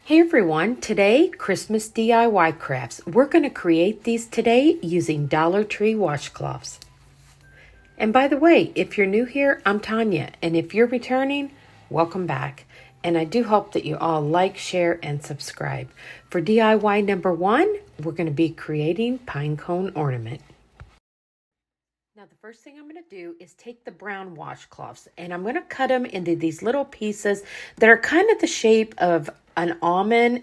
Hey everyone, today Christmas DIY crafts. We're going to create these today using Dollar Tree washcloths. And by the way, if you're new here, I'm Tonya, and if you're returning, welcome back. And I do hope that you all like, share, and subscribe. For DIY number 1, we're going to be creating pine cone ornament. Now the first thing I'm going to do is take the brown washcloths and I'm going to cut them into these little pieces that are kind of the shape of an almond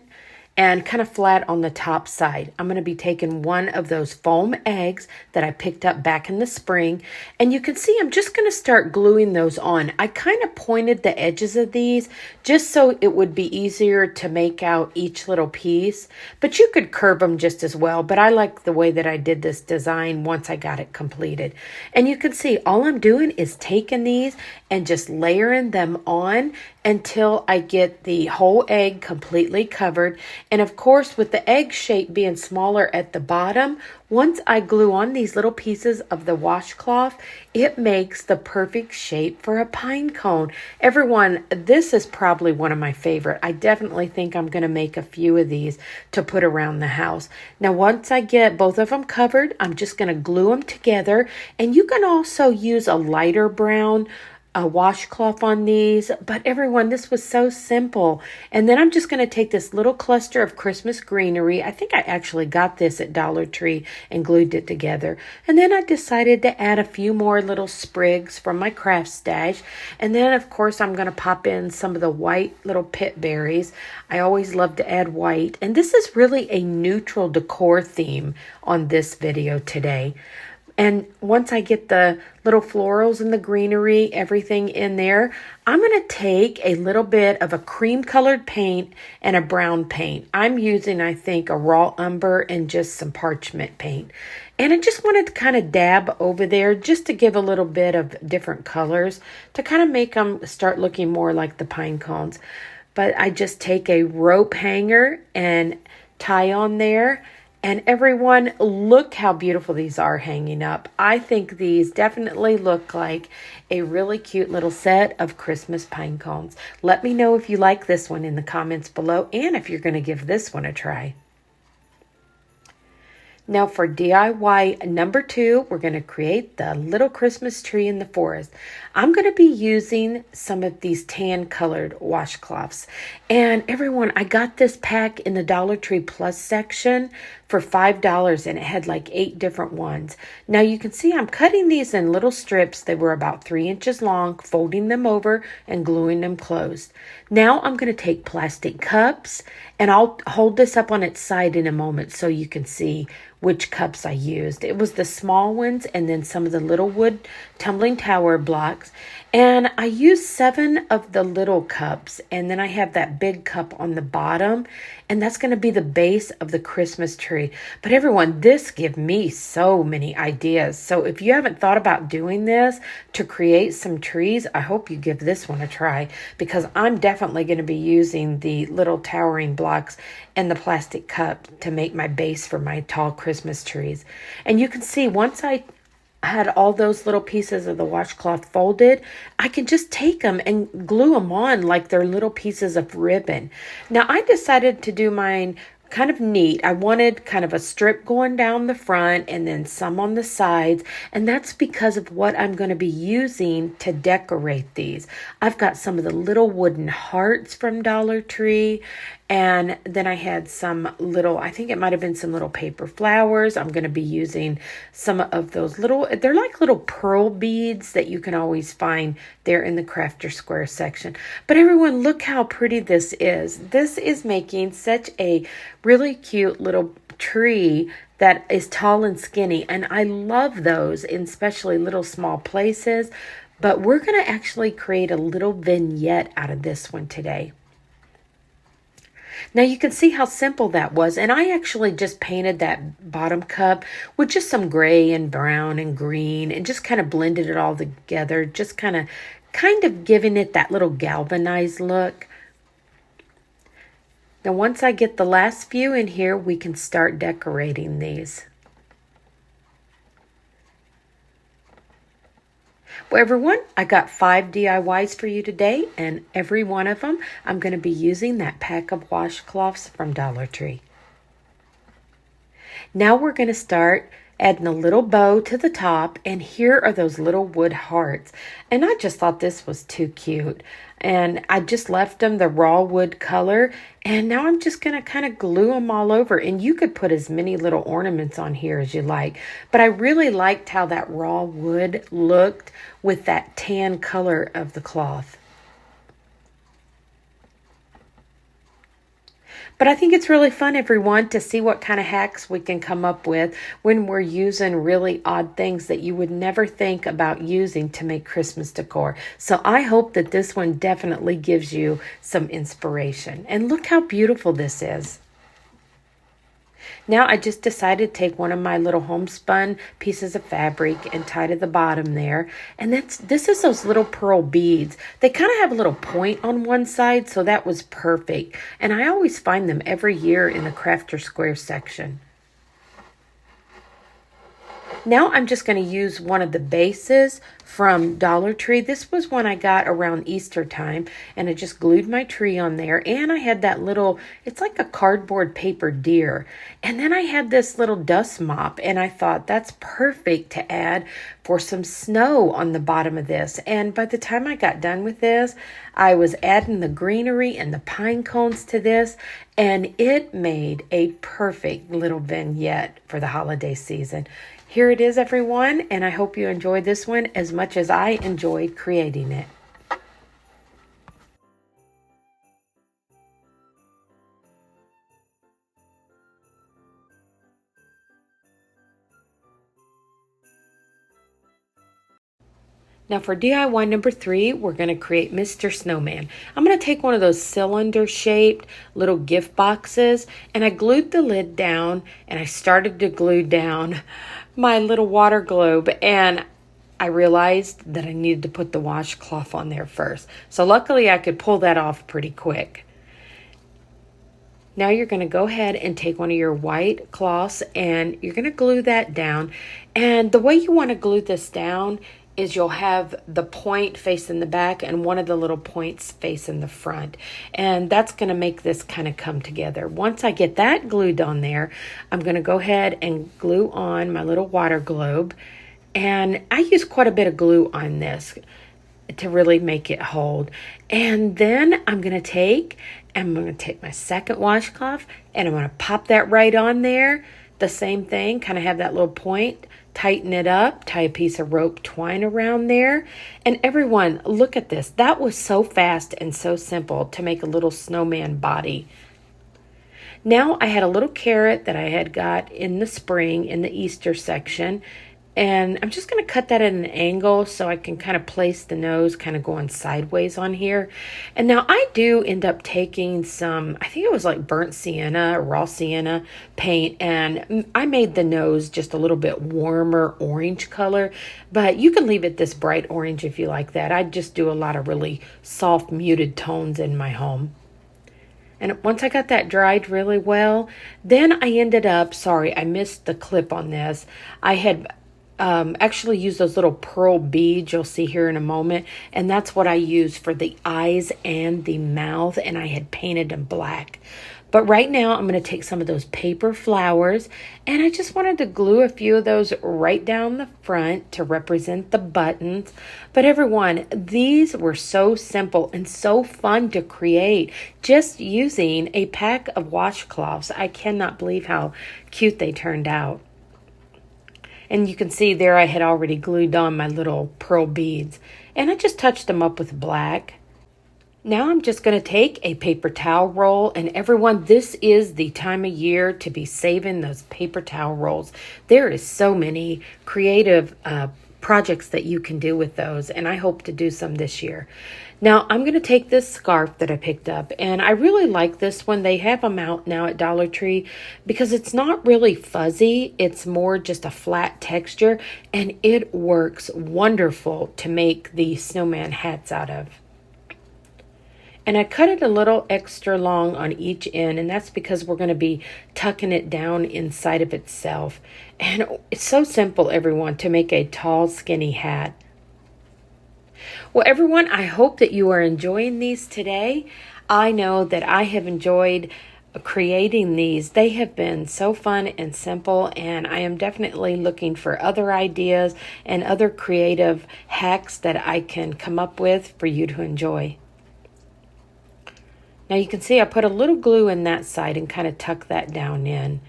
and kind of flat on the top side. I'm going to be taking one of those foam eggs that I picked up back in the spring. And you can see I'm just going to start gluing those on. I kind of pointed the edges of these just so it would be easier to make out each little piece. But you could curve them just as well. But I like the way that I did this design once I got it completed. And you can see all I'm doing is taking these and just layering them on until I get the whole egg completely covered. And of course, with the egg shape being smaller at the bottom, once I glue on these little pieces of the washcloth, it makes the perfect shape for a pine cone. Everyone, this is probably one of my favorite. I definitely think I'm going to make a few of these to put around the house. Now, once I get both of them covered, I'm just going to glue them together. And you can also use a lighter brown a washcloth on these, but everyone, this was so simple. And then I'm just going to take this little cluster of Christmas greenery. I think I actually got this at Dollar Tree and glued it together. And then I decided to add a few more little sprigs from my craft stash. And then, of course, I'm going to pop in some of the white little pit berries. I always love to add white. And this is really a neutral decor theme on this video today. And once I get the little florals and the greenery, everything in there, I'm going to take a little bit of a cream colored paint and a brown paint. I'm using, I think, a raw umber and just some parchment paint. And I just wanted to kind of dab over there just to give a little bit of different colors to kind of make them start looking more like the pine cones. But I just take a rope hanger and tie on there. And everyone, look how beautiful these are hanging up. I think these definitely look like a really cute little set of Christmas pine cones. Let me know if you like this one in the comments below and if you're going to give this one a try. Now for DIY number 2, we're going to create the little Christmas tree in the forest. I'm going to be using some of these tan colored washcloths. And everyone, I got this pack in the Dollar Tree Plus section for $5 and it had like 8 different ones. Now you can see I'm cutting these in little strips. They were about 3 inches long, folding them over and gluing them closed. Now I'm going to take plastic cups and I'll hold this up on its side in a moment so you can see which cups I used. It was the small ones and then some of the little wood tumbling tower blocks. And I used 7 of the little cups. And then I have that big cup on the bottom. And that's going to be the base of the Christmas tree. But everyone, this gives me so many ideas. So if you haven't thought about doing this to create some trees, I hope you give this one a try. Because I'm definitely going to be using the little towering blocks and the plastic cup to make my base for my tall Christmas trees. And you can see once I had all those little pieces of the washcloth folded, I can just take them and glue them on like they're little pieces of ribbon. Now I decided to do mine kind of neat. I wanted kind of a strip going down the front and then some on the sides. And that's because of what I'm going to be using to decorate these. I've got some of the little wooden hearts from Dollar Tree. And then I had some little, I think it might have been some little paper flowers. I'm going to be using some of those little, they're like little pearl beads that you can always find there in the Crafter Square section. But everyone, look how pretty this is. This is making such a really cute little tree that is tall and skinny. And I love those in especially little small places. But we're going to actually create a little vignette out of this one today. Now you can see how simple that was. And I actually just painted that bottom cup with just some gray and brown and green and just kind of blended it all together. Just kind of giving it that little galvanized look. Now once I get the last few in here, we can start decorating these. Well, everyone, I got 5 DIYs for you today, and every one of them, I'm going to be using that pack of washcloths from Dollar Tree. Now we're going to start adding a little bow to the top, and here are those little wood hearts. And I just thought this was too cute. And I just left them the raw wood color, and now I'm just going to kind of glue them all over. And you could put as many little ornaments on here as you like. But I really liked how that raw wood looked with that tan color of the cloth. But I think it's really fun, everyone, to see what kind of hacks we can come up with when we're using really odd things that you would never think about using to make Christmas decor. So I hope that this one definitely gives you some inspiration. And look how beautiful this is. Now I just decided to take one of my little homespun pieces of fabric and tie to the bottom there. And this is those little pearl beads. They kind of have a little point on one side, so that was perfect. And I always find them every year in the Crafter Square section. Now I'm just going to use one of the bases from Dollar Tree. This was one I got around Easter time, and I just glued my tree on there. And I had that little, it's like a cardboard paper deer. And then I had this little dust mop, and I thought that's perfect to add for some snow on the bottom of this. And by the time I got done with this, I was adding the greenery and the pine cones to this, and it made a perfect little vignette for the holiday season. Here it is, everyone, and I hope you enjoyed this one as much as I enjoyed creating it. Now for DIY number 3, we're going to create Mr. Snowman. I'm going to take one of those cylinder-shaped little gift boxes, and I glued the lid down, and I started to glue down my little water globe, and I realized that I needed to put the washcloth on there first. So luckily I could pull that off pretty quick. Now you're going to go ahead and take one of your white cloths, and you're going to glue that down. And the way you want to glue this down is you'll have the point facing the back and one of the little points facing the front. And that's going to make this kind of come together. Once I get that glued on there, I'm going to go ahead and glue on my little water globe. And I use quite a bit of glue on this to really make it hold. And then I'm going to take my second washcloth, and I'm going to pop that right on there. The same thing, kind of have that little point, tighten it up, tie a piece of rope twine around there. And everyone, look at this. That was so fast and so simple to make a little snowman body. Now I had a little carrot that I had got in the spring in the Easter section. And I'm just going to cut that at an angle so I can kind of place the nose kind of going sideways on here. And now I do end up taking some, I think it was like burnt sienna, raw sienna paint, and I made the nose just a little bit warmer orange color, but you can leave it this bright orange if you like that. I just do a lot of really soft muted tones in my home. And once I got that dried really well, then I ended up, sorry, I missed the clip on this. I had actually use those little pearl beads you'll see here in a moment, and that's what I use for the eyes and the mouth, and I had painted them black. But right now I'm going to take some of those paper flowers, and I just wanted to glue a few of those right down the front to represent the buttons. But everyone, these were so simple and so fun to create just using a pack of washcloths. I cannot believe how cute they turned out. And you can see there I had already glued on my little pearl beads. And I just touched them up with black. Now I'm just going to take a paper towel roll. And everyone, this is the time of year to be saving those paper towel rolls. There is so many creative projects that you can do with those. And I hope to do some this year. Now, I'm going to take this scarf that I picked up, and I really like this one. They have them out now at Dollar Tree because it's not really fuzzy. It's more just a flat texture, and it works wonderful to make the snowman hats out of. And I cut it a little extra long on each end, and that's because we're going to be tucking it down inside of itself. And it's so simple, everyone, to make a tall, skinny hat. Well, everyone, I hope that you are enjoying these today. I know that I have enjoyed creating these. They have been so fun and simple, and I am definitely looking for other ideas and other creative hacks that I can come up with for you to enjoy. Now you can see I put a little glue in that side and kind of tuck that down in.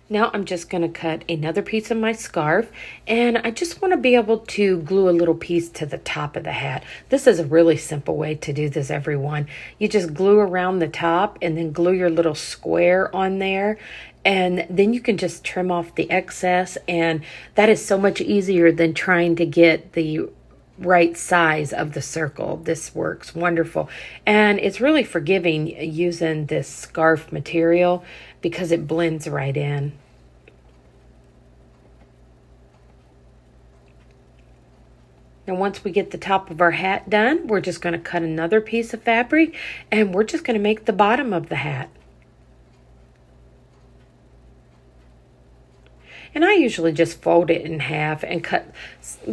Now I'm just going to cut another piece of my scarf, and I just want to be able to glue a little piece to the top of the hat. This is a really simple way to do this, everyone. You just glue around the top and then glue your little square on there, and then you can just trim off the excess, and that is so much easier than trying to get the right size of the circle. This works wonderful, and it's really forgiving using this scarf material because it blends right in. Now once we get the top of our hat done, we're just going to cut another piece of fabric, and we're just going to make the bottom of the hat. And I usually just fold it in half and cut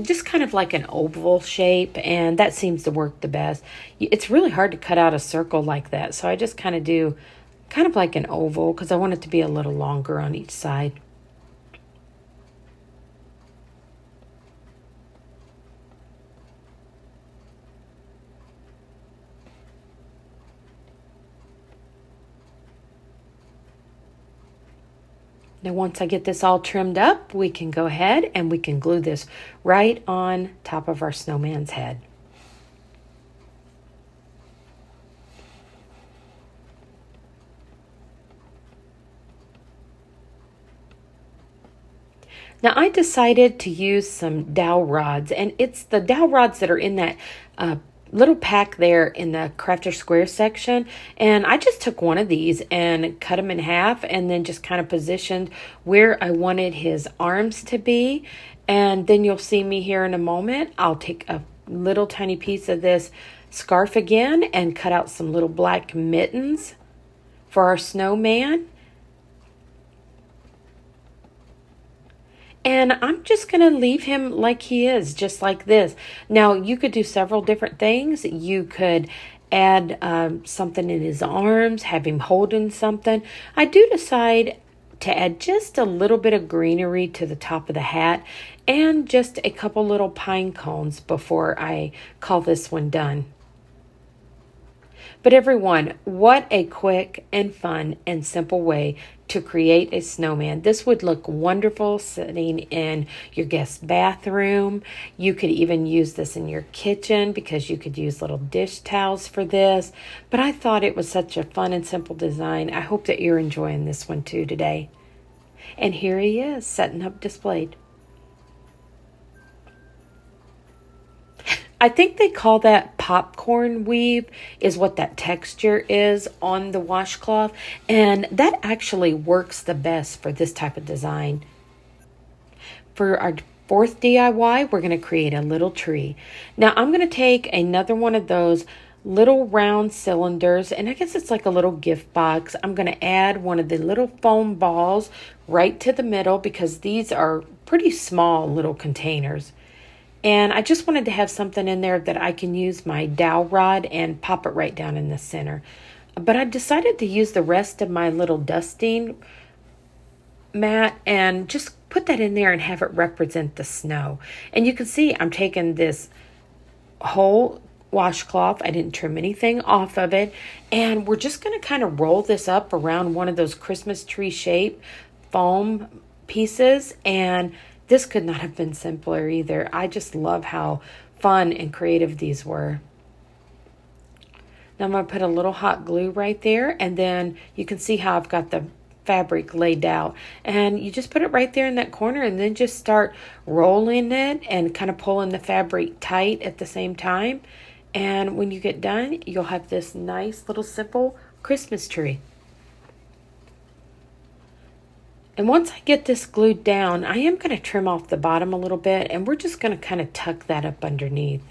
just kind of like an oval shape, and that seems to work the best. It's really hard to cut out a circle like that, so I just kind of do kind of like an oval because I want it to be a little longer on each side. Now once I get this all trimmed up, we can go ahead and we can glue this right on top of our snowman's head. Now I decided to use some dowel rods, and it's the dowel rods that are in that little pack there in the Crafter Square section, and I just took one of these and cut him in half and then just kind of positioned where I wanted his arms to be. And then you'll see me here in a moment. I'll take a little tiny piece of this scarf again and cut out some little black mittens for our snowman. And I'm just going to leave him like he is, just like this. Now, you could do several different things. You could add something in his arms, have him holding something. I do decide to add just a little bit of greenery to the top of the hat and just a couple little pine cones before I call this one done. But everyone, what a quick and fun and simple way to create a snowman. This would look wonderful sitting in your guest bathroom. You could even use this in your kitchen because you could use little dish towels for this. But I thought it was such a fun and simple design. I hope that you're enjoying this one too today. And here he is, setting up displayed. I think they call that popcorn weave is what that texture is on the washcloth, and that actually works the best for this type of design. For our fourth DIY, we're going to create a little tree. Now I'm going to take another one of those little round cylinders, and I guess it's like a little gift box. I'm going to add one of the little foam balls right to the middle because these are pretty small little containers. And I just wanted to have something in there that I can use my dowel rod and pop it right down in the center. But I decided to use the rest of my little dusting mat and just put that in there and have it represent the snow. And you can see I'm taking this whole washcloth. I didn't trim anything off of it. And we're just going to kind of roll this up around one of those Christmas tree shape foam pieces, and this could not have been simpler either. I just love how fun and creative these were. Now I'm going to put a little hot glue right there, and then you can see how I've got the fabric laid out. And you just put it right there in that corner and then just start rolling it and kind of pulling the fabric tight at the same time. And when you get done, you'll have this nice little simple Christmas tree. And once I get this glued down, I am going to trim off the bottom a little bit, and we're just going to kind of tuck that up underneath.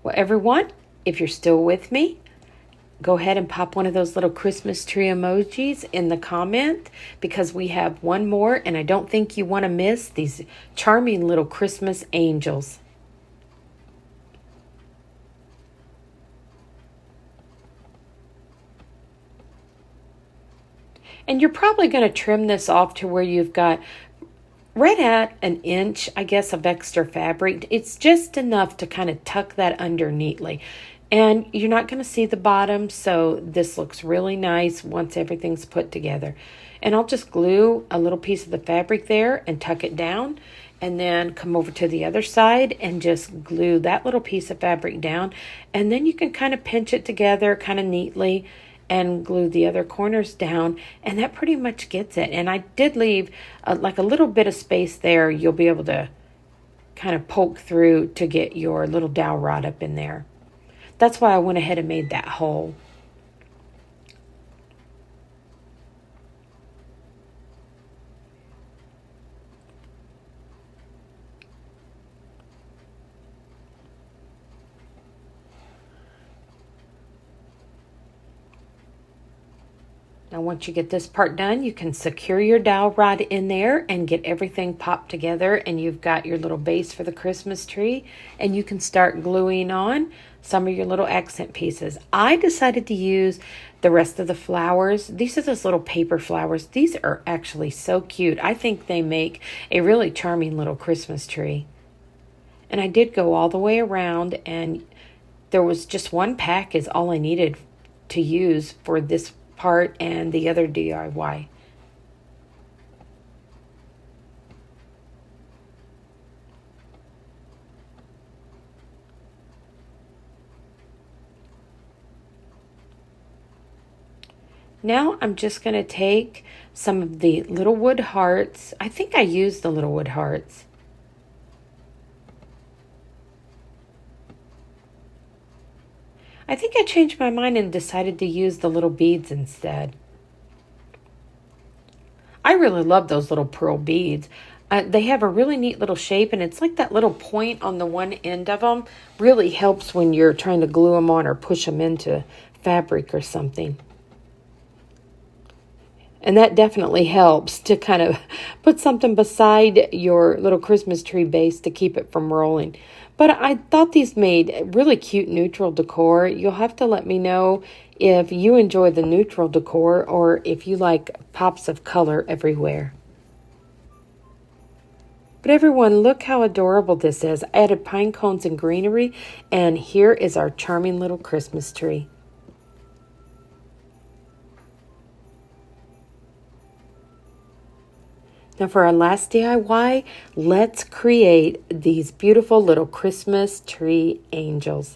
Well, everyone, if you're still with me, go ahead and pop one of those little Christmas tree emojis in the comment, because we have one more and I don't think you want to miss these charming little Christmas angels. And you're probably going to trim this off to where you've got right at an inch, I guess, of extra fabric. It's just enough to kind of tuck that under neatly. And you're not going to see the bottom, so this looks really nice once everything's put together. And I'll just glue a little piece of the fabric there and tuck it down, and then come over to the other side and just glue that little piece of fabric down. And then you can kind of pinch it together kind of neatly and glue the other corners down, and that pretty much gets it. And I did leave like a little bit of space there. You'll be able to kind of poke through to get your little dowel rod up in there. That's why I went ahead and made that hole. Now once you get this part done, you can secure your dowel rod in there and get everything popped together, and you've got your little base for the Christmas tree, and you can start gluing on some of your little accent pieces. I decided to use the rest of the flowers. These are those little paper flowers. These are actually so cute. I think they make a really charming little Christmas tree. And I did go all the way around, and there was just one pack is all I needed to use for this part and the other DIY. Now I'm just going to take some of the little wood hearts. I think I used the little wood hearts. I think I changed my mind and decided to use the little beads instead. I really love those little pearl beads. They have a really neat little shape, and it's like that little point on the one end of them really helps when you're trying to glue them on or push them into fabric or something. And that definitely helps to kind of put something beside your little Christmas tree base to keep it from rolling. But I thought these made really cute neutral decor. You'll have to let me know if you enjoy the neutral decor or if you like pops of color everywhere. But everyone, look how adorable this is. I added pine cones and greenery, and here is our charming little Christmas tree. Now for our last DIY, let's create these beautiful little Christmas tree angels.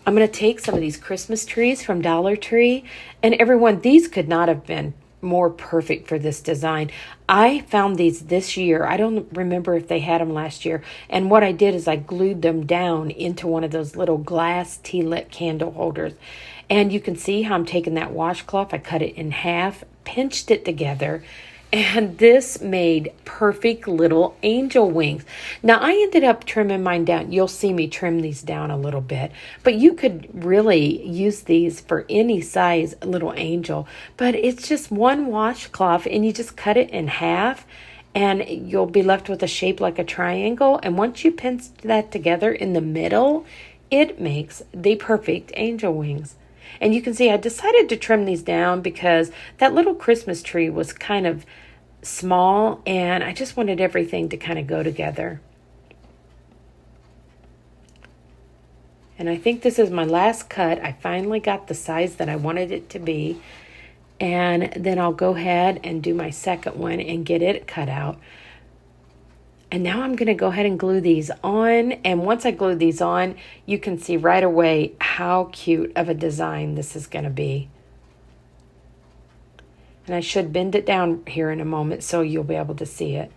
I'm going to take some of these Christmas trees from Dollar Tree, and everyone, these could not have been more perfect for this design. I found these this year. I don't remember if they had them last year. And what I did is I glued them down into one of those little glass tea lit candle holders. And you can see how I'm taking that washcloth. I cut it in half, pinched it together, and this made perfect little angel wings. Now, I ended up trimming mine down. You'll see me trim these down a little bit. But you could really use these for any size little angel. But it's just one washcloth, and you just cut it in half, and you'll be left with a shape like a triangle. And once you pinch that together in the middle, it makes the perfect angel wings. And you can see I decided to trim these down because that little Christmas tree was kind of small, and I just wanted everything to kind of go together. And I think this is my last cut. I finally got the size that I wanted it to be. And then I'll go ahead and do my second one and get it cut out. And now I'm going to go ahead and glue these on. And once I glue these on, you can see right away how cute of a design this is going to be. And I should bend it down here in a moment so you'll be able to see it.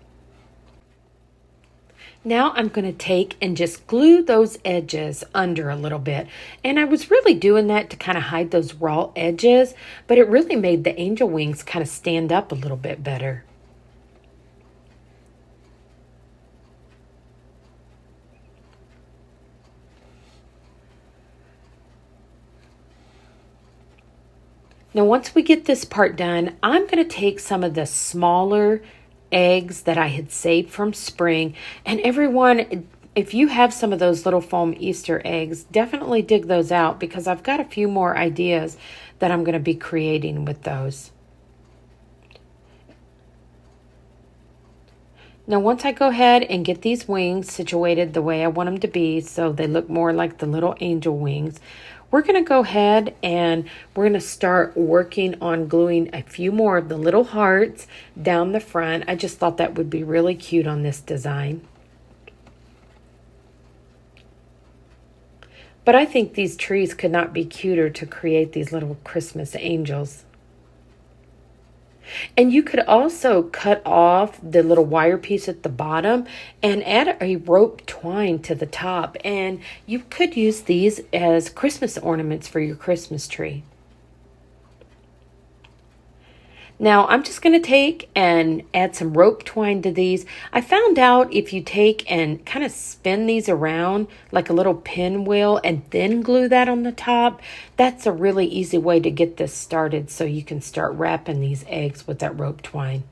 Now I'm going to take and just glue those edges under a little bit. And I was really doing that to kind of hide those raw edges, but it really made the angel wings kind of stand up a little bit better. Now, once we get this part done, I'm going to take some of the smaller eggs that I had saved from spring. And everyone, if you have some of those little foam Easter eggs, definitely dig those out because I've got a few more ideas that I'm going to be creating with those. Now, once I go ahead and get these wings situated the way I want them to be so they look more like the little angel wings, we're going to go ahead and we're going to start working on gluing a few more of the little hearts down the front. I just thought that would be really cute on this design. But I think these trees could not be cuter to create these little Christmas angels. And you could also cut off the little wire piece at the bottom and add a rope twine to the top. And you could use these as Christmas ornaments for your Christmas tree. Now, I'm just going to take and add some rope twine to these. I found out if you take and kind of spin these around like a little pinwheel and then glue that on the top, that's a really easy way to get this started so you can start wrapping these eggs with that rope twine.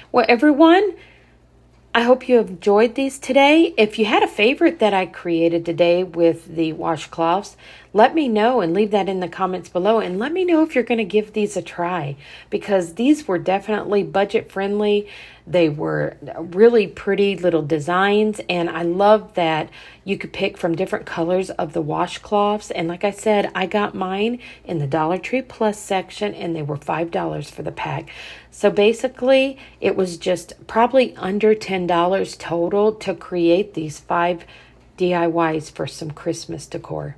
Well, everyone, I hope you have enjoyed these today. If you had a favorite that I created today with the washcloths, let me know and leave that in the comments below. And let me know if you're going to give these a try because these were definitely budget friendly. They were really pretty little designs, and I love that you could pick from different colors of the washcloths. And like I said, I got mine in the Dollar Tree Plus section, and they were $5 for the pack. So basically, it was just probably under $10 total to create these 5 DIYs for some Christmas decor.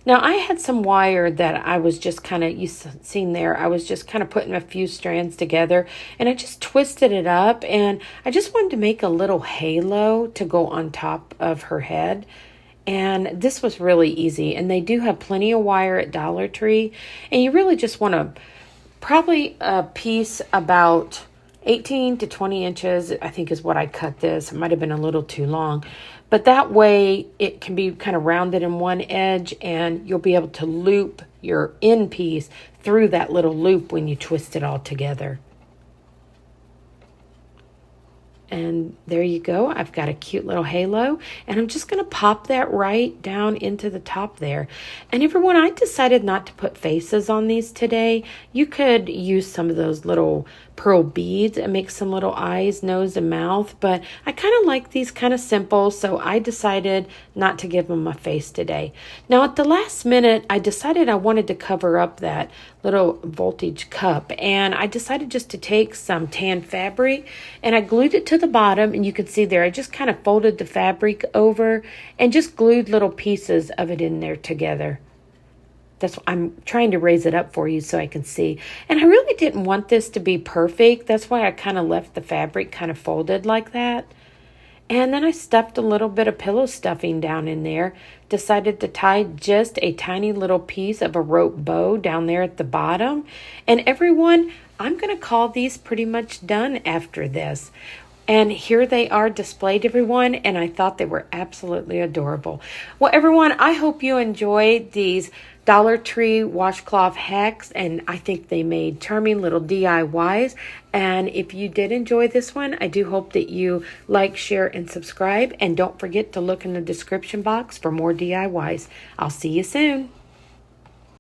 Now, I had some wire that I was just kind of, you've seen there, I was just kind of putting a few strands together, and I just twisted it up, and I just wanted to make a little halo to go on top of her head. And this was really easy, and they do have plenty of wire at Dollar Tree, and you really just want to, probably a piece about 18 to 20 inches, I think is what I cut this. It might have been a little too long. But that way it can be kind of rounded in one edge and you'll be able to loop your end piece through that little loop when you twist it all together. And there you go. I've got a cute little halo, and I'm just going to pop that right down into the top there. And everyone, I decided not to put faces on these today. You could use some of those little pearl beads and make some little eyes, nose, and mouth, but I kind of like these kind of simple, so I decided not to give them a face today. Now, at the last minute, I decided I wanted to cover up that little voltage cup, and I decided just to take some tan fabric, and I glued it to the bottom, and you can see there, I just kind of folded the fabric over and just glued little pieces of it in there together. That's why I'm trying to raise it up for you so I can see. And I really didn't want this to be perfect. That's why I kind of left the fabric kind of folded like that. And then I stuffed a little bit of pillow stuffing down in there. Decided to tie just a tiny little piece of a rope bow down there at the bottom. And everyone, I'm going to call these pretty much done after this. And here they are displayed, everyone, and I thought they were absolutely adorable. Well, everyone, I hope you enjoyed these Dollar Tree washcloth hacks, and I think they made charming little DIYs. And if you did enjoy this one, I do hope that you like, share, and subscribe. And don't forget to look in the description box for more DIYs. I'll see you soon.